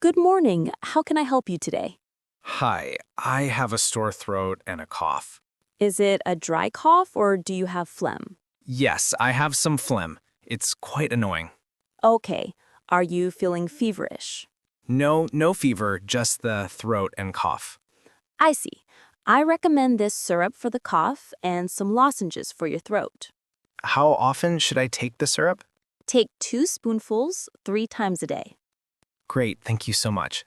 Good morning. How can I help you today? Hi, I have a sore throat and a cough. Is it a dry cough or do you have phlegm? Yes, I have some phlegm. It's quite annoying. Okay. Are you feeling feverish? No fever, just the throat and cough. I see. I recommend this syrup for the cough and some lozenges for your throat. How often should I take the syrup? Take 2 spoonfuls 3 times a day. Great, thank you so much.